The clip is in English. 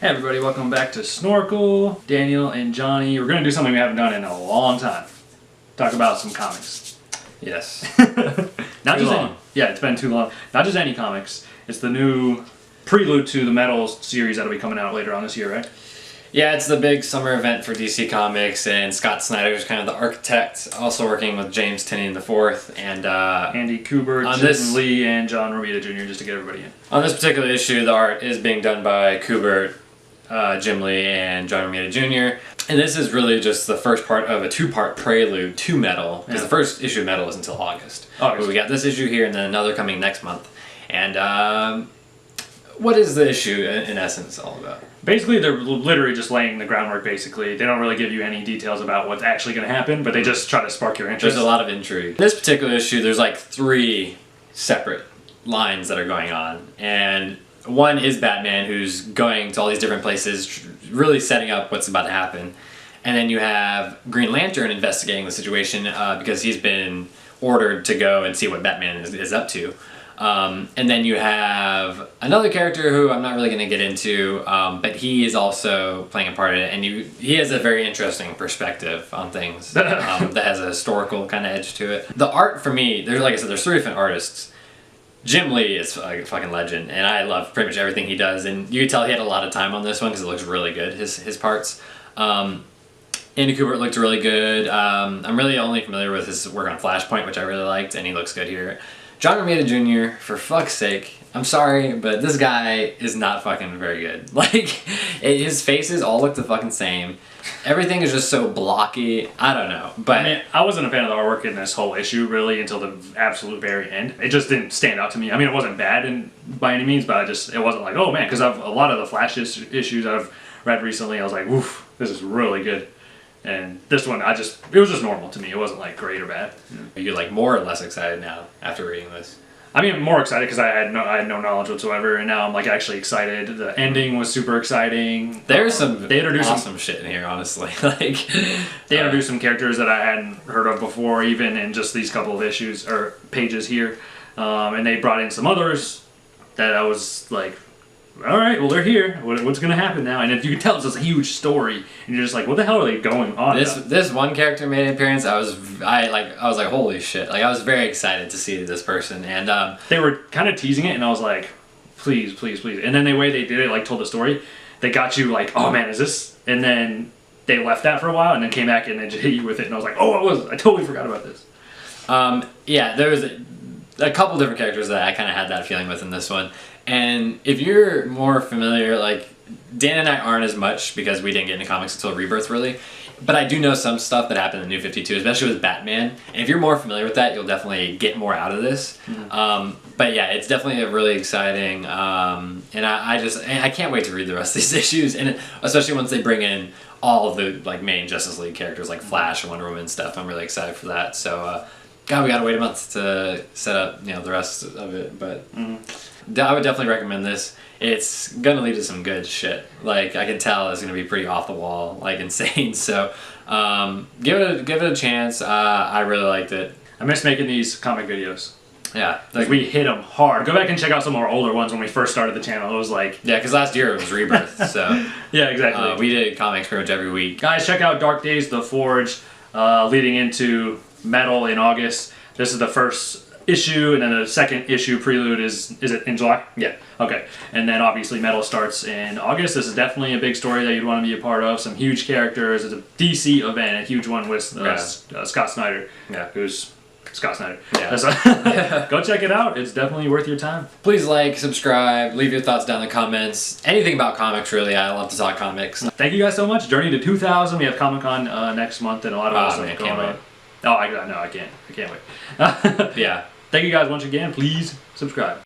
Hey everybody, welcome back to Snorkel. Daniel and Johnny. We're going to do something we haven't done in a long time. Talk about some comics. Yes. Not Too just long. any. Yeah, it's been too long. Not just any comics. It's the new prelude to the Metal series that'll be coming out later on this year, right? Yeah, it's the big summer event for DC Comics, and Scott Snyder is kind of the architect, also working with James Tynion IV, and Andy Kubert, Jim Lee, and John Romita Jr., just to get everybody in. on this particular issue, the art is being done by Kubert, Jim Lee, and John Romita Jr. And this is really just the first part of a two-part prelude to Metal, because the first issue of Metal is until August. But we got this issue here, and then another coming next month. And what is the issue, in essence, all about? Basically, they're literally just laying the groundwork, basically. They don't really give you any details about what's actually going to happen, but they just try to spark your interest. There's a lot of intrigue. In this particular issue, there's like 3 separate lines that are going on. And one is Batman, who's going to all these different places, really setting up what's about to happen. And then you have Green Lantern investigating the situation because he's been ordered to go and see what Batman is up to. And then you have another character who I'm not really going to get into, but he is also playing a part in it, and he has a very interesting perspective on things that has a historical kind of edge to it. The art for me, like I said, there's 3 different artists. Jim Lee is a fucking legend, and I love pretty much everything he does, and you can tell he had a lot of time on this one because it looks really good, his parts. Andy Kubert looked really good. I'm really only familiar with his work on Flashpoint, which I really liked, and he looks good here. John Romita Jr., for fuck's sake, I'm sorry, but this guy is not fucking very good. Like, his faces all look the fucking same. Everything is just so blocky. I don't know, but... I mean, I wasn't a fan of the artwork in this whole issue, really, until the absolute very end. It just didn't stand out to me. I mean, it wasn't bad by any means, but it wasn't like, oh man, because a lot of the Flash issues I've read recently, I was like, oof, this is really good. And this one, it was just normal to me. It wasn't like great or bad. Are you like more or less excited now after reading this? I mean, I'm more excited because I had no knowledge whatsoever, and now I'm like actually excited. The ending was super exciting. There's some awesome shit in here, honestly. Like they introduced some characters that I hadn't heard of before, even in just these couple of issues or pages here, and they brought in some others that I was like, all right, well they're here. What's gonna happen now? And if you can tell, it's this huge story, and you're just like, what the hell are they going on? This one character made an appearance. I was like, holy shit! Like I was very excited to see this person, and they were kind of teasing it, and I was like, please, please, please. And then the way they did it, like told the story, they got you like, oh man, is this? And then they left that for a while, and then came back and then just hit you with it, and I was like, oh, I totally forgot about this. Yeah, there was a couple different characters that I kind of had that feeling with in this one. And if you're more familiar, like, Dan and I aren't as much because we didn't get into comics until Rebirth, really. But I do know some stuff that happened in the New 52, especially with Batman. And if you're more familiar with that, you'll definitely get more out of this. Mm-hmm. But yeah, it's definitely a really exciting, and I can't wait to read the rest of these issues. And especially once they bring in all of the like main Justice League characters like Flash and Wonder Woman and stuff. I'm really excited for that. So, God, we gotta wait a month to set up, the rest of it. But I would definitely recommend this. It's gonna lead to some good shit. Like I can tell it's gonna be pretty off the wall, like insane. So give it a chance. I really liked it. I miss making these comic videos. Yeah, like we hit them hard. Go back and check out some of our older ones when we first started the channel. It was like because last year it was Rebirth. So yeah, exactly. We did comics pretty much every week. Guys, check out Dark Days, The Forge, leading into Metal in August. This is the first issue, and then the second issue prelude is it in July? Yeah. Okay. And then obviously Metal starts in August. This is definitely a big story that you'd want to be a part of. Some huge characters. It's a DC event, a huge one with Scott Snyder. Yeah. Who's Scott Snyder. Yeah. Go check it out. It's definitely worth your time. Please like, subscribe, leave your thoughts down in the comments. Anything about comics, really. I love to talk comics. Thank you guys so much. Journey to 2000. We have Comic-Con next month, and a lot of other stuff going on. Oh, I can't wait. Yeah. Thank you guys once again. Please subscribe.